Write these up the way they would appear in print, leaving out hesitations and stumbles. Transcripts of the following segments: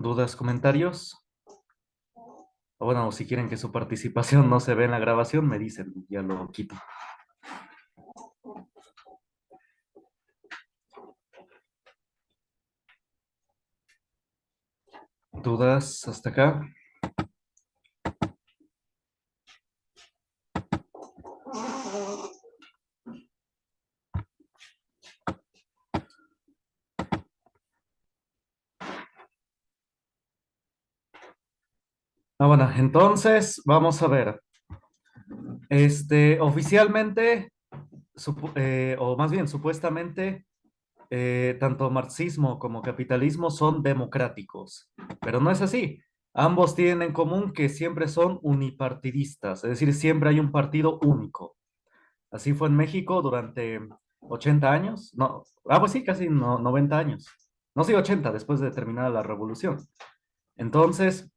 ¿Dudas, comentarios? O bueno, si quieren que su participación no se ve en la grabación, me dicen, ya lo quito. ¿Dudas hasta acá? Bueno, entonces vamos a ver. Oficialmente, o más bien supuestamente, tanto marxismo como capitalismo son democráticos, pero no es así. Ambos tienen en común que siempre son unipartidistas, es decir, siempre hay un partido único. Así fue en México durante 80 años. No, pues sí, casi 90 años. No, sí, 80 después de terminar la revolución. Entonces,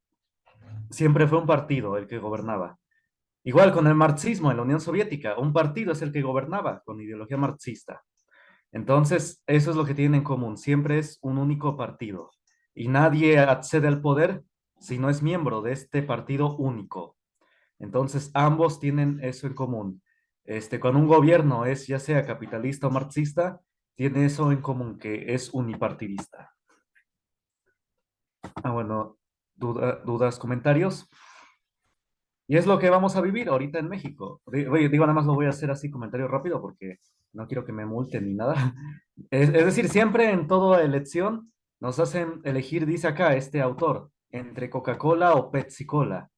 siempre fue un partido el que gobernaba. Igual con el marxismo en la Unión Soviética, un partido es el que gobernaba con ideología marxista. Entonces, eso es lo que tienen en común. Siempre es un único partido. Y nadie accede al poder si no es miembro de este partido único. Entonces, ambos tienen eso en común. Con un gobierno es ya sea capitalista o marxista, tiene eso en común, que es unipartidista. Bueno, dudas, comentarios. Y es lo que vamos a vivir ahorita en México. Digo, nada más lo voy a hacer así, comentario rápido, porque no quiero que me multen ni nada. Es decir, siempre en toda elección nos hacen elegir, dice acá este autor, entre Coca-Cola o Pepsi-Cola.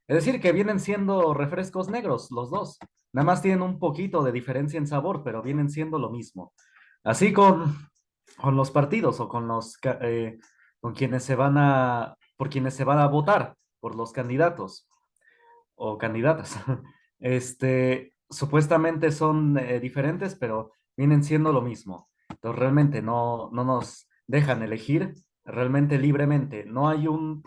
Es decir, que vienen siendo refrescos negros los dos. Nada más tienen un poquito de diferencia en sabor, pero vienen siendo lo mismo. Así con los partidos o con quienes por quienes se van a votar, por los candidatos o candidatas. Supuestamente son diferentes, pero vienen siendo lo mismo. Entonces realmente no nos dejan elegir realmente libremente. No hay un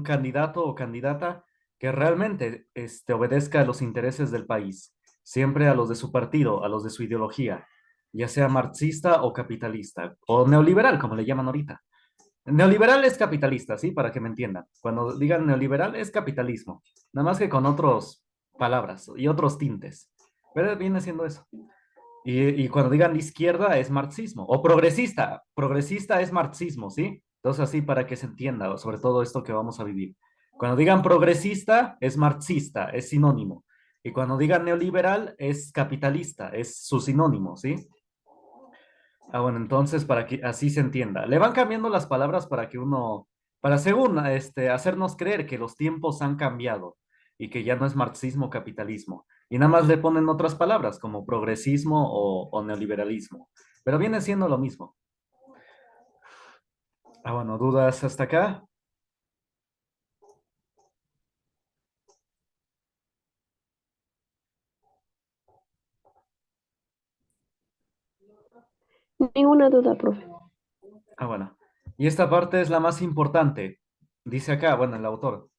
candidato o candidata que realmente obedezca a los intereses del país, siempre a los de su partido, a los de su ideología, ya sea marxista o capitalista, o neoliberal, como le llaman ahorita. Neoliberal es capitalista, ¿sí? Para que me entiendan. Cuando digan neoliberal es capitalismo, nada más que con otras palabras y otros tintes. Pero viene siendo eso. Y cuando digan izquierda es marxismo. O progresista. Progresista es marxismo, ¿sí? Entonces así para que se entienda sobre todo esto que vamos a vivir. Cuando digan progresista es marxista, es sinónimo. Y cuando digan neoliberal es capitalista, es su sinónimo, ¿sí? Bueno, entonces para que así se entienda. Le van cambiando las palabras para que para según hacernos creer que los tiempos han cambiado y que ya no es marxismo, capitalismo. Y nada más le ponen otras palabras como progresismo o neoliberalismo. Pero viene siendo lo mismo. Bueno, ¿dudas hasta acá? Ninguna duda, profe. Bueno. Y esta parte es la más importante. Dice acá, bueno, el autor,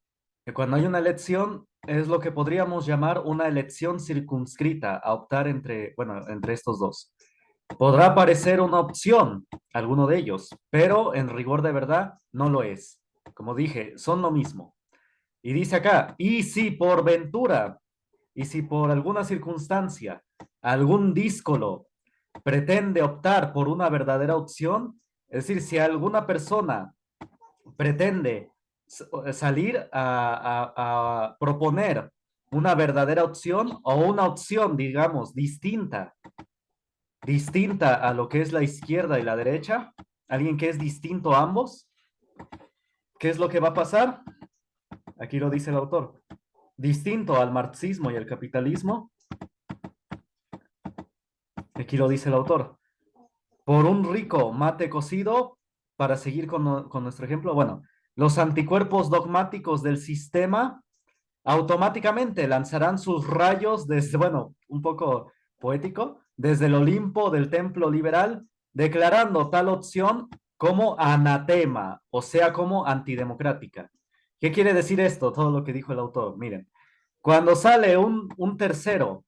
que cuando hay una elección es lo que podríamos llamar una elección circunscrita a optar entre estos dos. Podrá parecer una opción, alguno de ellos, pero en rigor de verdad no lo es. Como dije, son lo mismo. Y dice acá, y si por alguna circunstancia, algún díscolo pretende optar por una verdadera opción, es decir, si alguna persona pretende salir a proponer una verdadera opción o una opción, digamos, distinta a lo que es la izquierda y la derecha, alguien que es distinto a ambos, ¿qué es lo que va a pasar? Aquí lo dice el autor. Distinto al marxismo y el capitalismo, aquí lo dice el autor. Por un rico mate cocido, para seguir con nuestro ejemplo, bueno, los anticuerpos dogmáticos del sistema automáticamente lanzarán sus rayos desde, bueno, un poco poético, desde el Olimpo del templo liberal, declarando tal opción como anatema, o sea, como antidemocrática. ¿Qué quiere decir esto? Todo lo que dijo el autor. Miren, cuando sale un tercero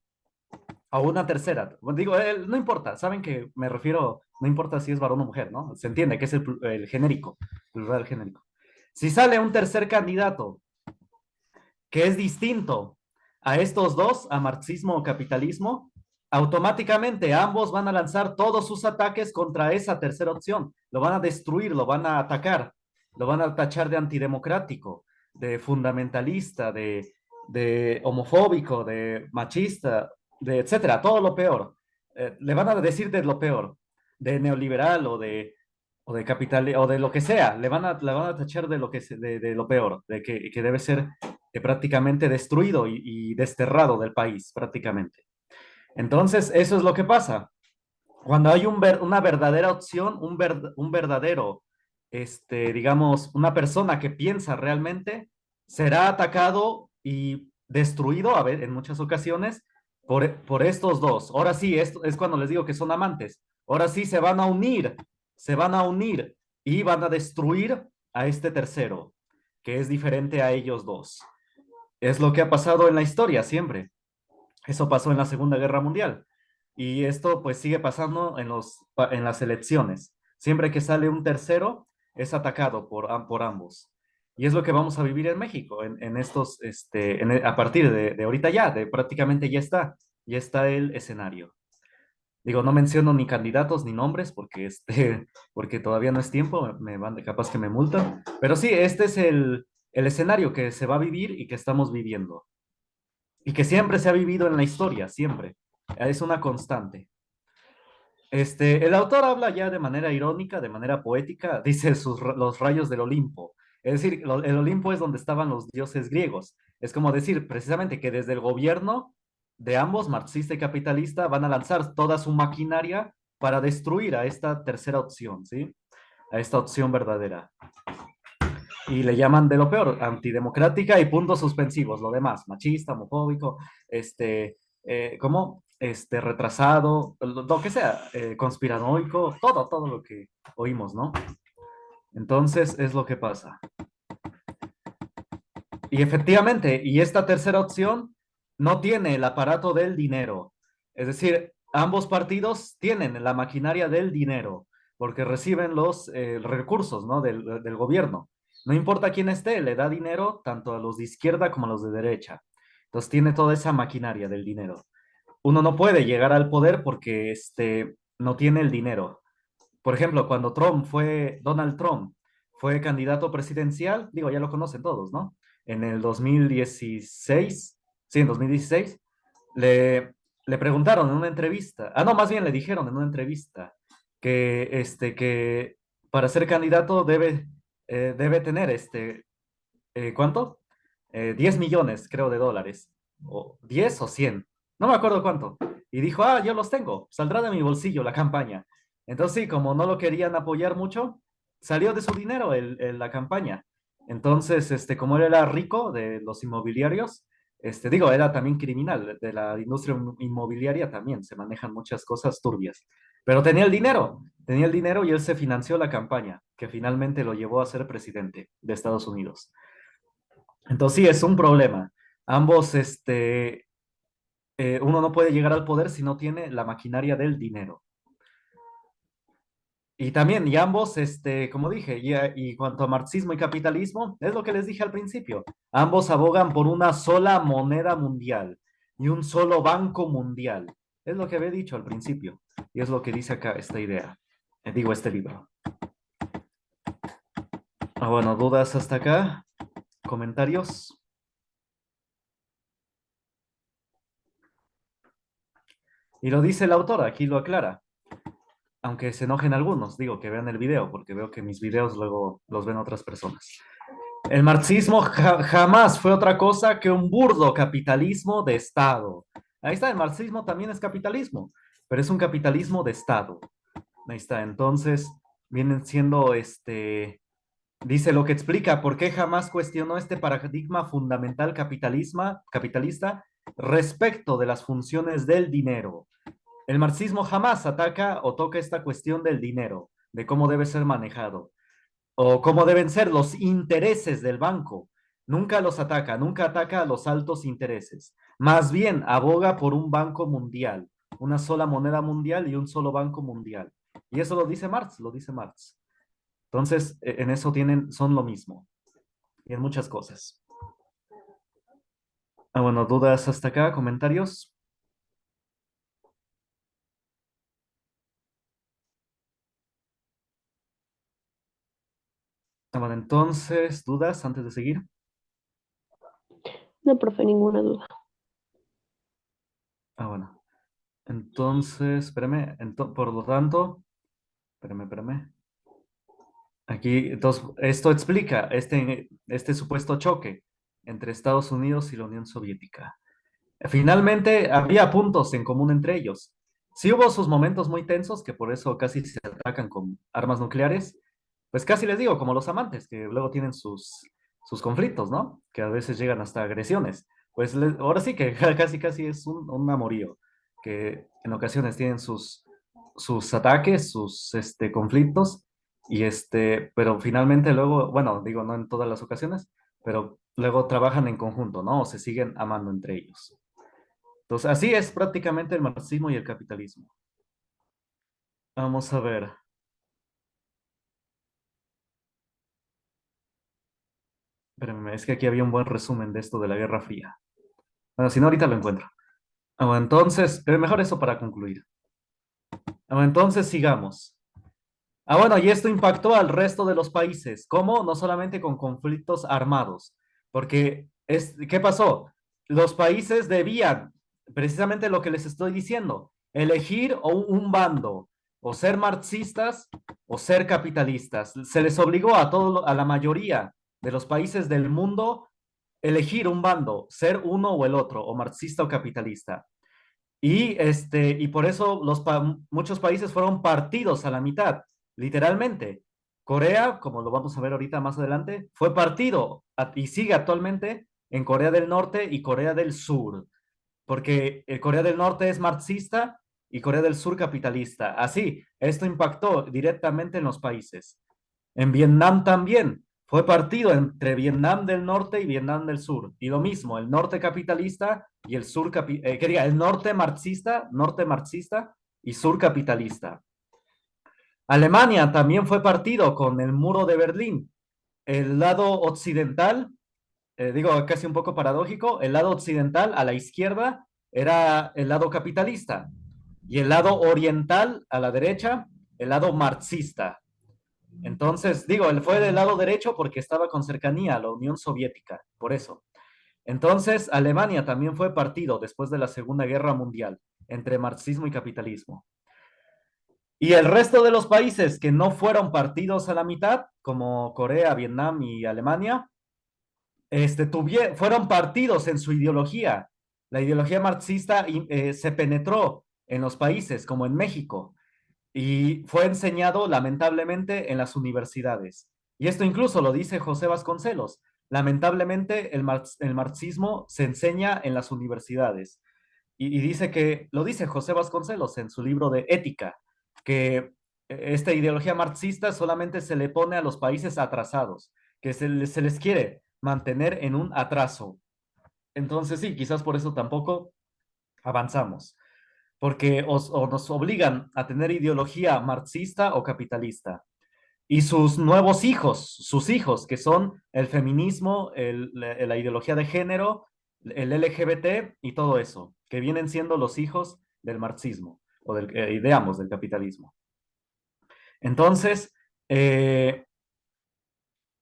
o una tercera, digo, no importa, saben que me refiero, no importa si es varón o mujer, ¿no? Se entiende que es el genérico, el plural genérico. Si sale un tercer candidato que es distinto a estos dos, a marxismo o capitalismo, automáticamente ambos van a lanzar todos sus ataques contra esa tercera opción. Lo van a destruir, lo van a atacar, lo van a tachar de antidemocrático, de fundamentalista, de homofóbico, de machista, de etcétera, todo lo peor. Le van a decir de lo peor, de neoliberal o de capital o de lo que sea, le van a tachar de lo que de lo peor, de que debe ser prácticamente destruido y desterrado del país, prácticamente. Entonces, eso es lo que pasa. Cuando hay una verdadera opción, un verdadero, digamos, una persona que piensa realmente, será atacado y destruido, a ver, en muchas ocasiones, por estos dos. Ahora sí, esto es cuando les digo que son amantes. Ahora sí se van a unir y van a destruir a este tercero, que es diferente a ellos dos. Es lo que ha pasado en la historia siempre. Eso pasó en la Segunda Guerra Mundial. Y esto pues sigue pasando en las elecciones. Siempre que sale un tercero, es atacado por ambos. Y es lo que vamos a vivir en México, en estos, a partir de ahorita ya, de prácticamente ya está el escenario. Digo, no menciono ni candidatos ni nombres porque, porque todavía no es tiempo, capaz que me multan. Pero sí, este es el escenario que se va a vivir y que estamos viviendo y que siempre se ha vivido en la historia, siempre. Es una constante. El autor habla ya de manera irónica, de manera poética, dice los rayos del Olimpo. Es decir, el Olimpo es donde estaban los dioses griegos. Es como decir precisamente que desde el gobierno de ambos, marxista y capitalista, van a lanzar toda su maquinaria para destruir a esta tercera opción, ¿sí? A esta opción verdadera. Y le llaman de lo peor, antidemocrática y puntos suspensivos, lo demás, machista, homofóbico, ¿cómo? Retrasado, lo que sea, conspiranoico, todo lo que oímos, ¿no? Entonces es lo que pasa. Y efectivamente, y esta tercera opción no tiene el aparato del dinero. Es decir, ambos partidos tienen la maquinaria del dinero, porque reciben los recursos, ¿no? Del gobierno. No importa quién esté, le da dinero tanto a los de izquierda como a los de derecha. Entonces tiene toda esa maquinaria del dinero. Uno no puede llegar al poder porque no tiene el dinero. Por ejemplo, cuando Donald Trump fue candidato presidencial, digo, ya lo conocen todos, ¿no? En el 2016, sí, en 2016, le, le preguntaron en una entrevista, no, más bien le dijeron en una entrevista que para ser candidato debe tener, ¿cuánto? 10 millones, creo, de dólares, o 10 o 100, no me acuerdo cuánto. Y dijo, yo los tengo, saldrá de mi bolsillo la campaña. Entonces, sí, como no lo querían apoyar mucho, salió de su dinero la campaña. Entonces, como él era rico de los inmobiliarios, digo, era también criminal, de la industria inmobiliaria también se manejan muchas cosas turbias. Pero tenía el dinero y él se financió la campaña, que finalmente lo llevó a ser presidente de Estados Unidos. Entonces sí, es un problema. Ambos, uno no puede llegar al poder si no tiene la maquinaria del dinero. Y también, y ambos, como dije, y cuanto a marxismo y capitalismo, es lo que les dije al principio. Ambos abogan por una sola moneda mundial y un solo banco mundial. Es lo que había dicho al principio. Y es lo que dice acá esta idea. Digo, este libro. Bueno, ¿dudas hasta acá? ¿Comentarios? Y lo dice el autor, aquí lo aclara. Aunque se enojen algunos, digo, que vean el video, porque veo que mis videos luego los ven otras personas. El marxismo jamás fue otra cosa que un burdo capitalismo de Estado. Ahí está, el marxismo también es capitalismo, pero es un capitalismo de Estado. Ahí está, entonces vienen siendo, dice lo que explica por qué jamás cuestionó este paradigma fundamental capitalista respecto de las funciones del dinero. El marxismo jamás ataca o toca esta cuestión del dinero, de cómo debe ser manejado o cómo deben ser los intereses del banco. Nunca los ataca, nunca ataca a los altos intereses. Más bien aboga por un banco mundial, una sola moneda mundial y un solo banco mundial. Y eso lo dice Marx, lo dice Marx. Entonces, en eso son lo mismo. y en muchas cosas. Bueno, dudas hasta acá, comentarios. Bueno, entonces, dudas antes de seguir. No, profe, ninguna duda. Bueno, entonces, espérame, por lo tanto, espérame. Aquí, entonces, esto explica este supuesto choque entre Estados Unidos y la Unión Soviética. Finalmente, había puntos en común entre ellos. Sí hubo sus momentos muy tensos, que por eso casi se atacan con armas nucleares, pues casi les digo, como los amantes, que luego tienen sus conflictos, ¿no? Que a veces llegan hasta agresiones. Pues ahora sí que casi es un amorío, que en ocasiones tienen sus ataques, sus conflictos, pero finalmente luego, bueno, digo, no en todas las ocasiones, pero luego trabajan en conjunto, ¿no? O se siguen amando entre ellos. Entonces, así es prácticamente el marxismo y el capitalismo. Vamos a ver. Espérame, es que aquí había un buen resumen de esto de la Guerra Fría. Bueno, si no, ahorita lo encuentro. Bueno, entonces, pero mejor eso para concluir. Bueno, entonces, sigamos. Bueno, y esto impactó al resto de los países. ¿Cómo? No solamente con conflictos armados. Porque, ¿qué pasó? Los países debían, precisamente lo que les estoy diciendo, elegir un bando, o ser marxistas o ser capitalistas. Se les obligó a la mayoría de los países del mundo elegir un bando, ser uno o el otro, o marxista o capitalista. Y por eso muchos países fueron partidos a la mitad, literalmente. Corea, como lo vamos a ver ahorita más adelante, fue partido y sigue actualmente en Corea del Norte y Corea del Sur, porque Corea del Norte es marxista y Corea del Sur capitalista. Así, esto impactó directamente en los países. En Vietnam también fue partido entre Vietnam del Norte y Vietnam del Sur. Y lo mismo, el norte capitalista y el sur, el norte marxista y sur capitalista. Alemania también fue partido con el muro de Berlín. El lado occidental, digo casi un poco paradójico, el lado occidental a la izquierda era el lado capitalista y el lado oriental a la derecha, el lado marxista. Entonces, digo, él fue del lado derecho porque estaba con cercanía a la Unión Soviética, por eso. Entonces, Alemania también fue partido después de la Segunda Guerra Mundial entre marxismo y capitalismo. Y el resto de los países que no fueron partidos a la mitad, como Corea, Vietnam y Alemania, fueron partidos en su ideología. La ideología marxista se penetró en los países, como en México, y fue enseñado lamentablemente en las universidades. Y esto incluso lo dice José Vasconcelos. Lamentablemente el marxismo se enseña en las universidades. Y dice que, lo dice José Vasconcelos en su libro de Ética, que esta ideología marxista solamente se le pone a los países atrasados, que se les quiere mantener en un atraso. Entonces sí, quizás por eso tampoco avanzamos porque o nos obligan a tener ideología marxista o capitalista. Y sus hijos, que son el feminismo, la ideología de género, el LGBT y todo eso, que vienen siendo los hijos del marxismo, o de ambos, del capitalismo. Entonces, digo,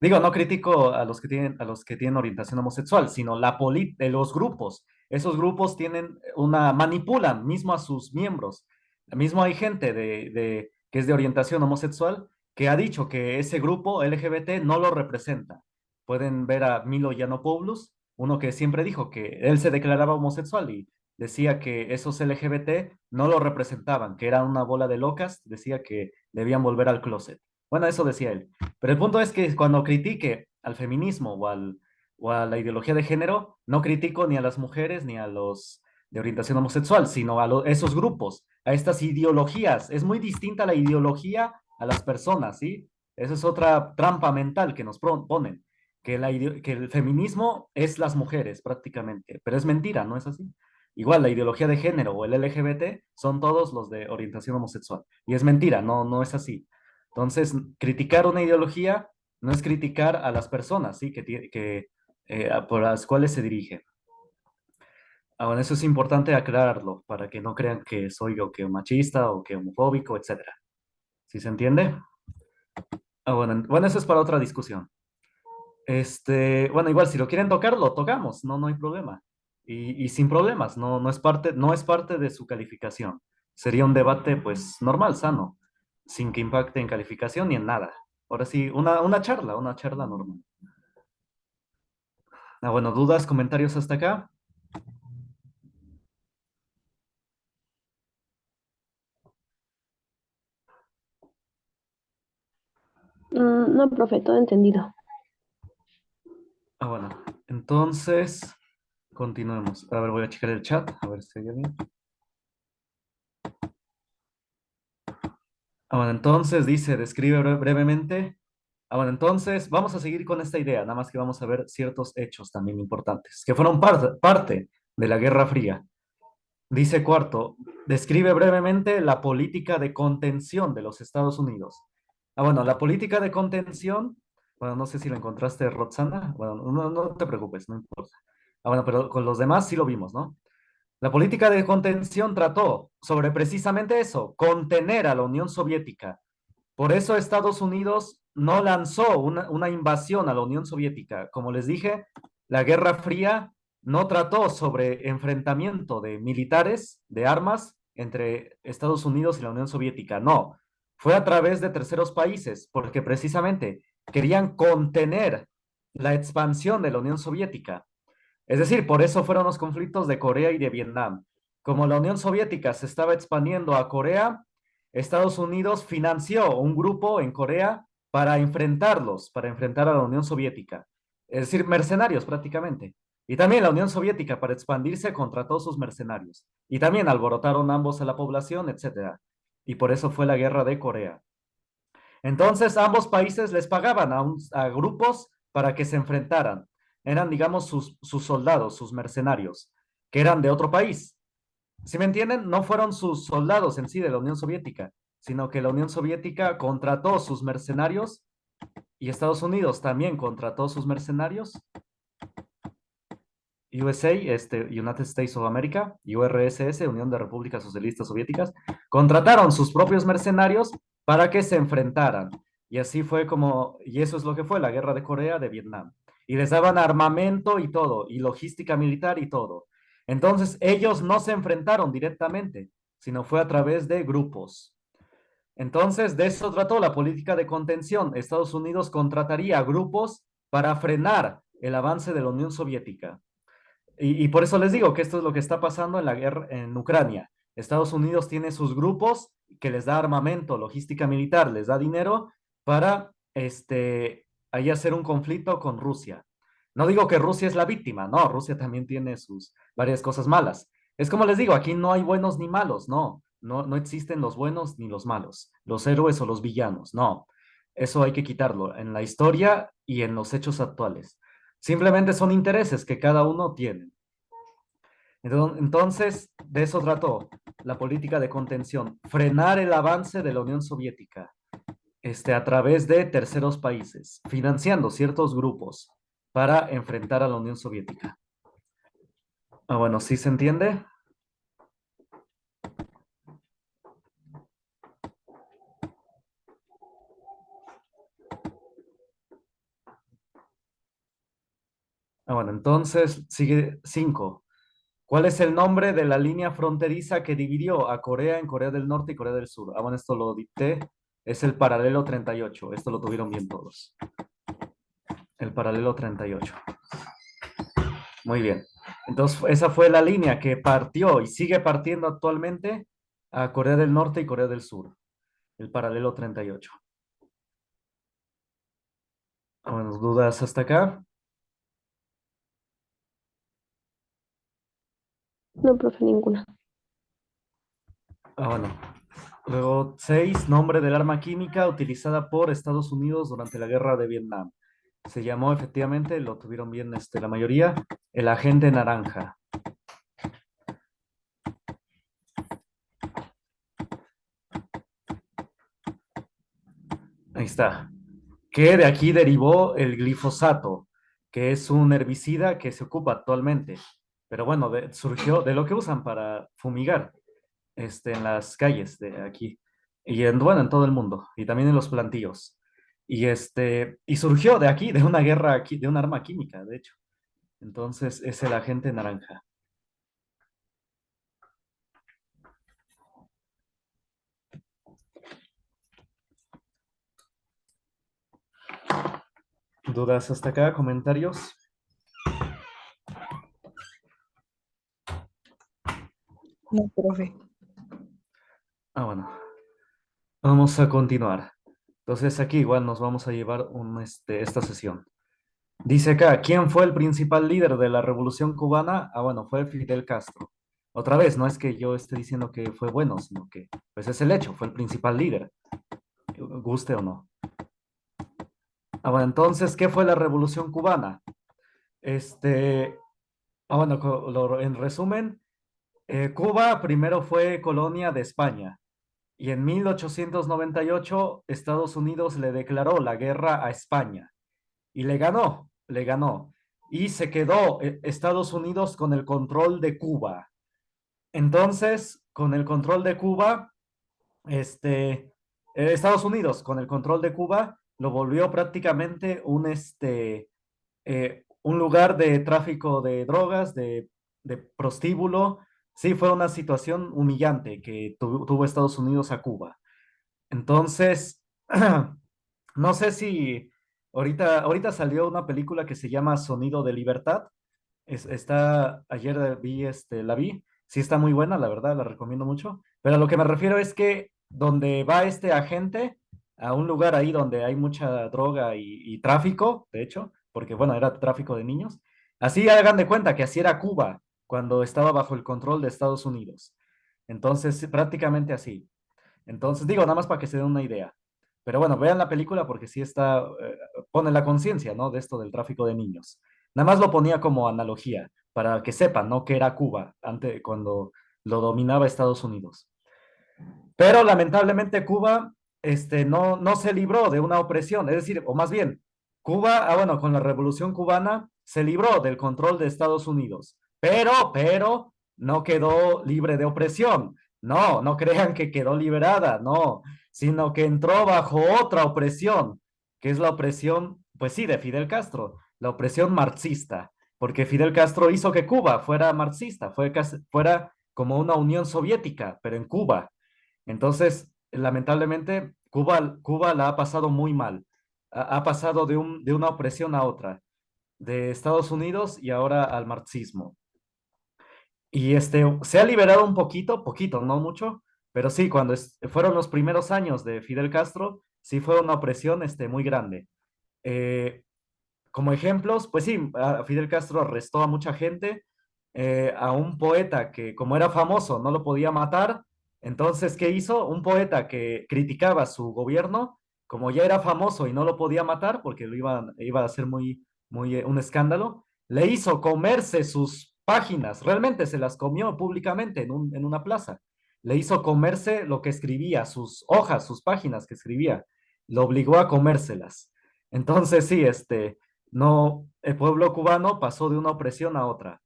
no critico a los que tienen orientación homosexual, sino los grupos. Esos grupos manipulan mismo a sus miembros. Mismo hay gente que es de orientación homosexual que ha dicho que ese grupo LGBT no lo representa. Pueden ver a Milo Yiannopoulos, uno que siempre dijo que él se declaraba homosexual y decía que esos LGBT no lo representaban, que eran una bola de locas, decía que debían volver al closet. Bueno, eso decía él. Pero el punto es que cuando critique al feminismo o a la ideología de género, no critico ni a las mujeres ni a los de orientación homosexual, sino a esos grupos, a estas ideologías. Es muy distinta la ideología a las personas, ¿sí? Esa es otra trampa mental que nos ponen, que el feminismo es las mujeres prácticamente, pero es mentira, ¿no es así? Igual la ideología de género o el LGBT son todos los de orientación homosexual. Y es mentira, no es así. Entonces, criticar una ideología no es criticar a las personas, ¿sí? Por las cuales se dirige. Bueno, eso es importante aclararlo para que no crean que soy o que machista o que homofóbico, etcétera. ¿Sí se entiende? Bueno, eso es para otra discusión. Bueno, igual si lo quieren tocar, lo tocamos, no hay problema. Y sin problemas, no es parte de su calificación. Sería un debate, pues, normal, sano, sin que impacte en calificación ni en nada. Ahora sí, una charla normal. Bueno, ¿dudas, comentarios hasta acá? No, profe, todo entendido. Bueno, entonces, continuemos. A ver, voy a checar el chat, a ver si hay alguien. Bueno, entonces dice, describe brevemente. Bueno, entonces vamos a seguir con esta idea, nada más que vamos a ver ciertos hechos también importantes, que fueron parte de la Guerra Fría. Dice cuarto, describe brevemente la política de contención de los Estados Unidos. Bueno, la política de contención, bueno, no sé si lo encontraste, Roxana. Bueno, no te preocupes, no importa. Bueno, pero con los demás sí lo vimos, ¿no? La política de contención trató sobre precisamente eso, contener a la Unión Soviética. Por eso Estados Unidos no lanzó una invasión a la Unión Soviética. Como les dije, la Guerra Fría no trató sobre enfrentamiento de militares, de armas, entre Estados Unidos y la Unión Soviética. No, fue a través de terceros países, porque precisamente querían contener la expansión de la Unión Soviética. Es decir, por eso fueron los conflictos de Corea y de Vietnam. Como la Unión Soviética se estaba expandiendo a Corea, Estados Unidos financió un grupo en Corea para enfrentarlos, para enfrentar a la Unión Soviética. Es decir, mercenarios prácticamente. Y también la Unión Soviética para expandirse contrató sus mercenarios. Y también alborotaron ambos a la población, etcétera. Y por eso fue la guerra de Corea. Entonces, ambos países les pagaban a grupos para que se enfrentaran. Eran, digamos, sus soldados, sus mercenarios, que eran de otro país. ¿Sí me entienden? No fueron sus soldados en sí de la Unión Soviética, sino que la Unión Soviética contrató sus mercenarios y Estados Unidos también contrató sus mercenarios. USA, United States of America, URSS, Unión de Repúblicas Socialistas Soviéticas, contrataron sus propios mercenarios para que se enfrentaran. Y así fue y eso es lo que fue la guerra de Corea de Vietnam. Y les daban armamento y todo, y logística militar y todo. Entonces, ellos no se enfrentaron directamente, sino fue a través de grupos. Entonces, de eso trató la política de contención. Estados Unidos contrataría grupos para frenar el avance de la Unión Soviética. Y por eso les digo que esto es lo que está pasando en la guerra en Ucrania. Estados Unidos tiene sus grupos que les da armamento, logística militar, les da dinero para ahí hacer un conflicto con Rusia. No digo que Rusia es la víctima, no, Rusia también tiene sus varias cosas malas. Es como les digo, aquí no hay buenos ni malos, no existen los buenos ni los malos, los héroes o los villanos, no. Eso hay que quitarlo en la historia y en los hechos actuales. Simplemente son intereses que cada uno tiene. Entonces, de eso trató la política de contención, frenar el avance de la Unión Soviética, a través de terceros países, financiando ciertos grupos para enfrentar a la Unión Soviética. Bueno, ¿sí se entiende? Bueno, entonces sigue 5. ¿Cuál es el nombre de la línea fronteriza que dividió a Corea en Corea del Norte y Corea del Sur? Bueno, esto lo dicté. Es el paralelo 38. Esto lo tuvieron bien todos. El paralelo 38. Muy bien. Entonces, esa fue la línea que partió y sigue partiendo actualmente a Corea del Norte y Corea del Sur. El paralelo 38. Bueno, ¿dudas hasta acá? No, profe, ninguna. Bueno. Luego, 6, nombre del arma química utilizada por Estados Unidos durante la guerra de Vietnam. Se llamó efectivamente, lo tuvieron bien la mayoría, el agente naranja. Ahí está. que de aquí derivó el glifosato, que es un herbicida que se ocupa actualmente. Pero bueno, surgió de lo que usan para fumigar en las calles de aquí. Y bueno, en todo el mundo. Y también en los plantíos. Y surgió de aquí, de una guerra aquí, de un arma química, de hecho. Entonces es el agente naranja. ¿Dudas hasta acá? ¿Comentarios? No, profe. Ah, bueno. Vamos a continuar. Entonces aquí igual nos vamos a llevar esta sesión. Dice acá, ¿quién fue el principal líder de la Revolución Cubana? Ah, bueno, fue Fidel Castro. Otra vez, no es que yo esté diciendo que fue bueno, sino que pues es el hecho, fue el principal líder, guste o no. Ah, bueno, entonces, ¿qué fue la Revolución Cubana? Este, bueno, en resumen, Cuba primero fue colonia de España y en 1898 Estados Unidos le declaró la guerra a España y le ganó. Y se quedó Estados Unidos con el control de Cuba. Entonces, con el control de Cuba, Estados Unidos con el control de Cuba lo volvió prácticamente un lugar de tráfico de drogas, de prostíbulo. Sí, fue una situación humillante que tuvo Estados Unidos a Cuba. Entonces, no sé si ahorita salió una película que se llama Sonido de Libertad. Ayer la vi. Sí está muy buena, la verdad, la recomiendo mucho. Pero a lo que me refiero es que donde va este agente, a un lugar ahí donde hay mucha droga y tráfico, de hecho, porque bueno, era tráfico de niños. Así hagan de cuenta que así era Cuba cuando estaba bajo el control de Estados Unidos. Entonces, sí, prácticamente así. Entonces, digo, nada más para que se den una idea. Pero bueno, vean la película porque sí pone la conciencia, ¿no? De esto del tráfico de niños. Nada más lo ponía como analogía, para que sepan, ¿no? Que era Cuba, antes, cuando lo dominaba Estados Unidos. Pero lamentablemente Cuba, no se libró de una opresión, es decir, o más bien, Cuba, bueno, con la Revolución Cubana se libró del control de Estados Unidos, pero no quedó libre de opresión. No, no crean que quedó liberada, no, sino que entró bajo otra opresión, que es la opresión, pues sí, de Fidel Castro, la opresión marxista, porque Fidel Castro hizo que Cuba fuera marxista, fuera como una Unión Soviética, pero en Cuba. Entonces, lamentablemente, Cuba la ha pasado muy mal. Ha pasado de una opresión a otra, de Estados Unidos y ahora al marxismo. Y se ha liberado un poquito, no mucho, pero sí, cuando fueron los primeros años de Fidel Castro, sí fue una opresión muy grande. Eh, como ejemplos, pues sí, Fidel Castro arrestó a mucha gente, a un poeta que como era famoso no lo podía matar, entonces, ¿qué hizo? Un poeta que criticaba su gobierno, como ya era famoso y no lo podía matar porque iba a ser un escándalo, le hizo comerse sus páginas, realmente se las comió públicamente en una plaza, le hizo comerse lo que escribía, sus hojas, sus páginas que escribía, lo obligó a comérselas. Entonces, sí, no, el pueblo cubano pasó de una opresión a otra.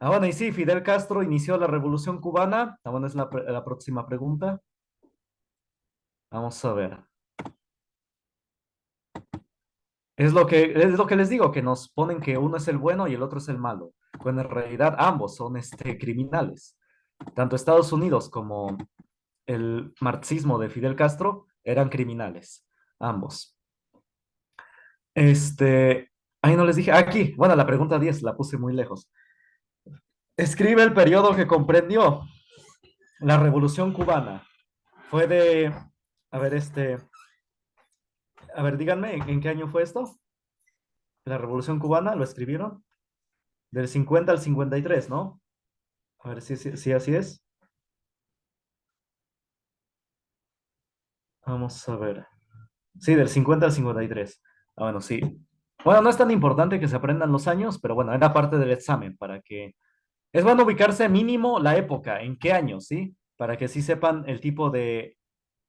Ah, bueno, y sí, Fidel Castro inició la Revolución Cubana. Ah, bueno, es la próxima pregunta. Vamos a ver. Es lo que les digo, que nos ponen que uno es el bueno y el otro es el malo, cuando en realidad ambos son criminales. Tanto Estados Unidos como el marxismo de Fidel Castro eran criminales, ambos. Ahí no les dije, aquí, bueno, la pregunta 10 la puse muy lejos. Escribe el periodo que comprendió la Revolución Cubana. Fue a ver, díganme, ¿en qué año fue esto? La Revolución Cubana, ¿lo escribieron? Del 50 al 53, ¿no? A ver si así es. Vamos a ver. Sí, del 50 al 53. Ah, bueno, sí. Bueno, no es tan importante que se aprendan los años, pero bueno, era parte del examen para que... Es bueno ubicarse mínimo la época, en qué año, ¿sí? Para que sí sepan el tipo de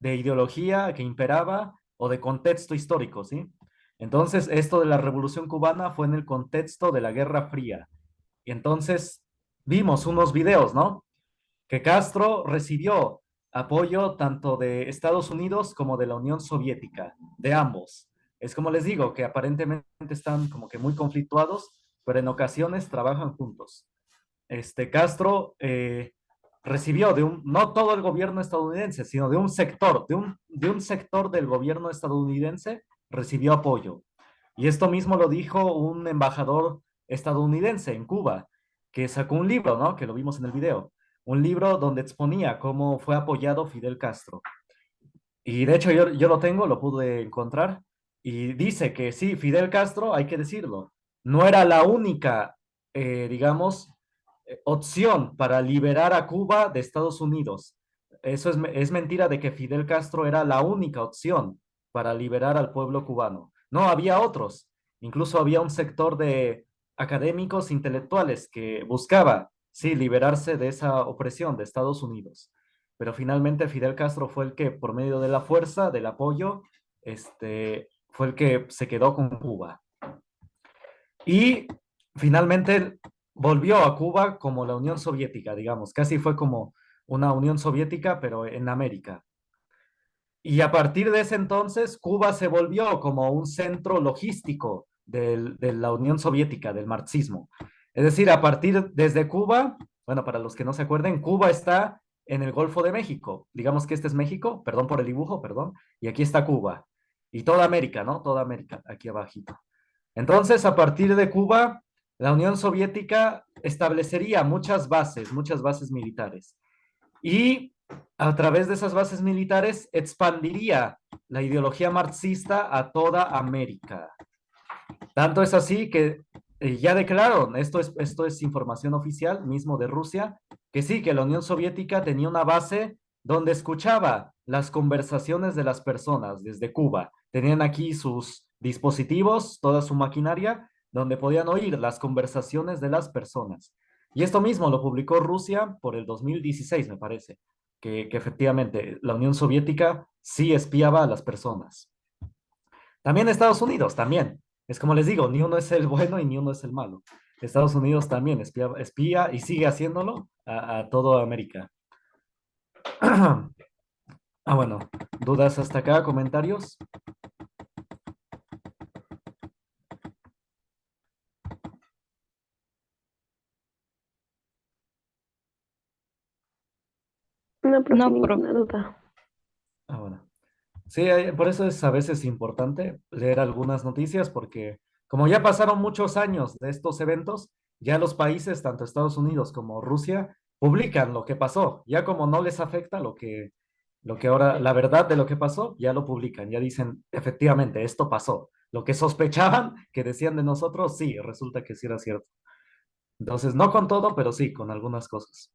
ideología que imperaba o de contexto histórico, ¿sí? Entonces, esto de la Revolución Cubana fue en el contexto de la Guerra Fría. Y entonces vimos unos videos, ¿no? Que Castro recibió apoyo tanto de Estados Unidos como de la Unión Soviética, de ambos. Es como les digo, que aparentemente están como que muy conflictuados, pero en ocasiones trabajan juntos. Castro recibió no todo el gobierno estadounidense, sino de un sector, de un sector del gobierno estadounidense recibió apoyo. Y esto mismo lo dijo un embajador estadounidense en Cuba, que sacó un libro, ¿no? Que lo vimos en el video. Un libro donde exponía cómo fue apoyado Fidel Castro. Y de hecho yo lo tengo, lo pude encontrar, y dice que sí, Fidel Castro, hay que decirlo, no era la única, digamos, opción para liberar a Cuba de Estados Unidos. Eso es mentira de que Fidel Castro era la única opción para liberar al pueblo cubano. No, había otros. Incluso había un sector de académicos intelectuales que buscaba, sí, liberarse de esa opresión de Estados Unidos. Pero finalmente Fidel Castro fue el que, por medio de la fuerza, del apoyo, fue el que se quedó con Cuba. Y finalmente volvió a Cuba como la Unión Soviética, digamos, casi fue como una Unión Soviética, pero en América. Y a partir de ese entonces, Cuba se volvió como un centro logístico de la Unión Soviética, del marxismo. Es decir, desde Cuba, bueno, para los que no se acuerden, Cuba está en el Golfo de México. Digamos que este es México, perdón por el dibujo, perdón, y aquí está Cuba. Y toda América, ¿no? Toda América, aquí abajito. Entonces, a partir de Cuba, la Unión Soviética establecería muchas bases militares. Y a través de esas bases militares expandiría la ideología marxista a toda América. Tanto es así que ya declararon, esto es información oficial mismo de Rusia, que sí, que la Unión Soviética tenía una base donde escuchaba las conversaciones de las personas desde Cuba. Tenían aquí sus dispositivos, toda su maquinaria, donde podían oír las conversaciones de las personas. Y esto mismo lo publicó Rusia por el 2016, me parece, que efectivamente la Unión Soviética sí espiaba a las personas. También Estados Unidos, también. Es como les digo, ni uno es el bueno y ni uno es el malo. Estados Unidos también espía y sigue haciéndolo a toda América. Bueno, ¿dudas hasta acá? ¿Comentarios? No, profe, No, profe. ninguna duda. Bueno. Sí, por eso es a veces importante leer algunas noticias porque como ya pasaron muchos años de estos eventos, ya los países, tanto Estados Unidos como Rusia, publican lo que pasó. Ya como no les afecta lo que ahora, la verdad de lo que pasó, ya lo publican, ya dicen, efectivamente, esto pasó. Lo que sospechaban, que decían de nosotros, sí, resulta que sí era cierto. Entonces, no con todo, pero sí, con algunas cosas.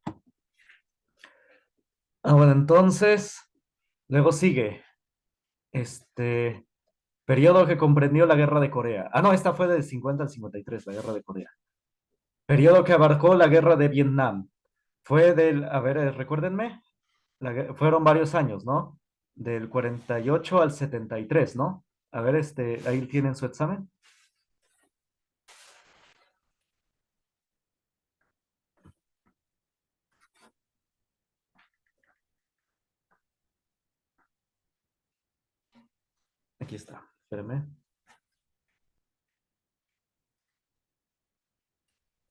Bueno, entonces, luego sigue. Este, Periodo que comprendió la Guerra de Corea. No, esta fue del 50 al 53, la Guerra de Corea. Periodo que abarcó la Guerra de Vietnam. Fue a ver, recuérdenme, fueron varios años, ¿no? Del 48 al 73, ¿no? A ver, ahí tienen su examen. Aquí está, espérenme.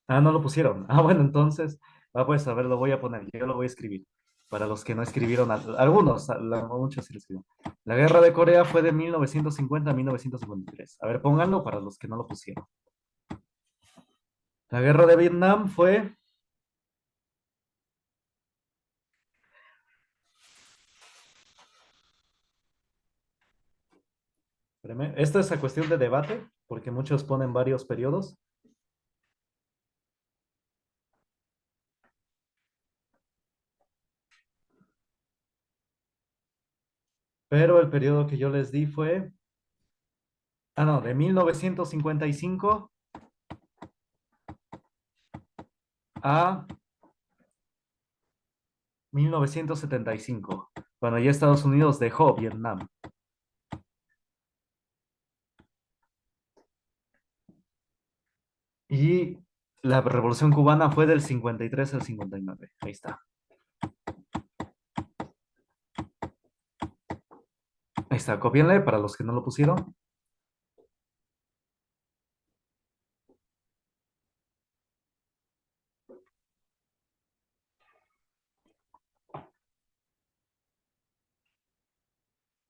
No lo pusieron. Bueno, entonces, pues a ver, lo voy a poner, yo lo voy a escribir. Para los que no escribieron, algunos, muchos sí lo escribieron. La Guerra de Corea fue de 1950 a 1953. A ver, pónganlo para los que no lo pusieron. La Guerra de Vietnam fue... Espérame, esto es a cuestión de debate, porque muchos ponen varios periodos. Pero el periodo que yo les di fue... no, de 1955 a 1975, cuando ya Estados Unidos dejó Vietnam. Y la Revolución Cubana fue del 53 al 59. Ahí está. Ahí está, cópienle para los que no lo pusieron.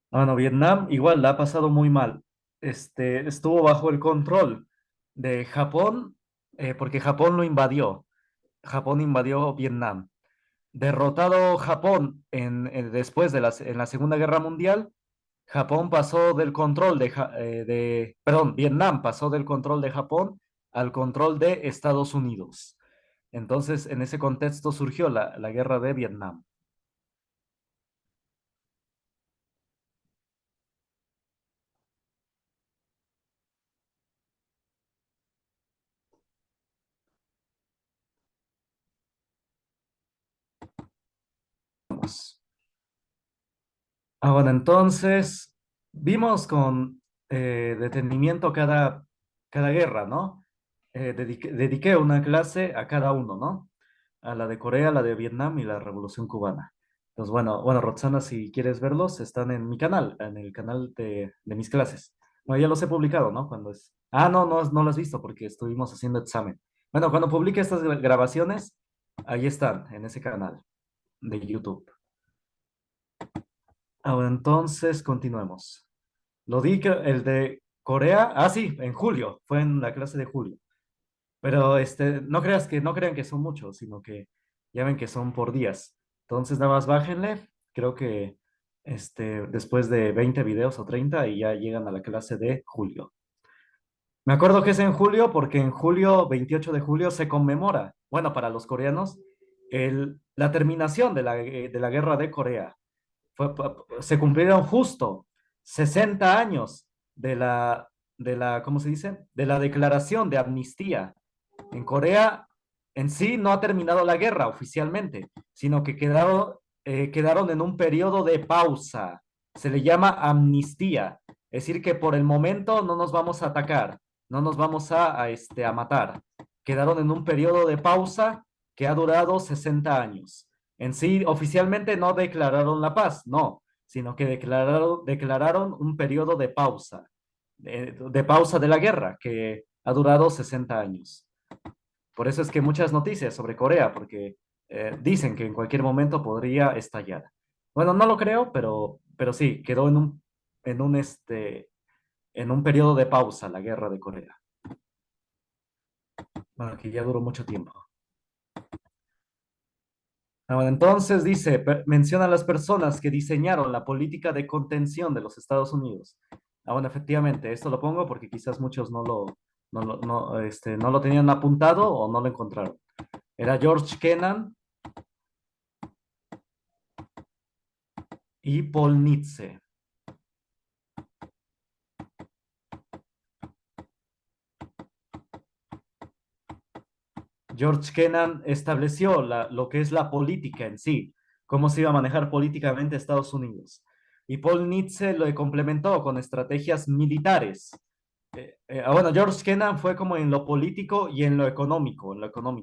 Bueno, Vietnam igual la ha pasado muy mal. Estuvo bajo el control de Japón, porque Japón lo invadió. Japón invadió Vietnam. Derrotado Japón después en la Segunda Guerra Mundial, Japón pasó del control perdón, Vietnam pasó del control de Japón al control de Estados Unidos. Entonces, en ese contexto surgió la guerra de Vietnam. Bueno, entonces vimos con detenimiento cada guerra, ¿no? Dediqué una clase a cada uno, ¿no? A la de Corea, la de Vietnam y la Revolución Cubana. Entonces, bueno, Roxana, si quieres verlos, están en mi canal, en el canal de mis clases. Bueno, ya los he publicado, ¿no? Cuando es... Ah, no lo has visto porque estuvimos haciendo examen. Bueno, cuando publique estas grabaciones, ahí están, en ese canal de YouTube. Entonces, continuemos. Lo di que el de Corea, sí, en julio, fue en la clase de julio. Pero no crean que son muchos, sino que ya ven que son por días. Entonces nada más bájenle, creo que después de 20 videos o 30 y ya llegan a la clase de julio. Me acuerdo que es en julio porque en julio, 28 de julio, se conmemora, bueno, para los coreanos, la terminación de la guerra de Corea. Se cumplieron justo 60 años ¿cómo se dice? De la declaración de amnistía. En Corea en sí no ha terminado la guerra oficialmente, sino que quedaron en un periodo de pausa. Se le llama amnistía. Es decir, que por el momento no nos vamos a atacar, no nos vamos a matar. Quedaron en un periodo de pausa que ha durado 60 años. En sí, oficialmente no declararon la paz, no, sino que declararon un periodo de pausa, de pausa de la guerra, que ha durado 60 años. Por eso es que muchas noticias sobre Corea, porque dicen que en cualquier momento podría estallar. Bueno, no lo creo, pero sí, quedó en un periodo de pausa la guerra de Corea. Bueno, que ya duró mucho tiempo. Bueno, entonces dice, menciona a las personas que diseñaron la política de contención de los Estados Unidos. Bueno, efectivamente, esto lo pongo porque quizás muchos no lo tenían apuntado o no lo encontraron. Era George Kennan y Paul Nitze. George Kennan estableció lo que es la política en sí, cómo se iba a manejar políticamente Estados Unidos. Y Paul Nitze lo complementó con estrategias militares. Bueno, George Kennan fue como en lo político y en lo económico,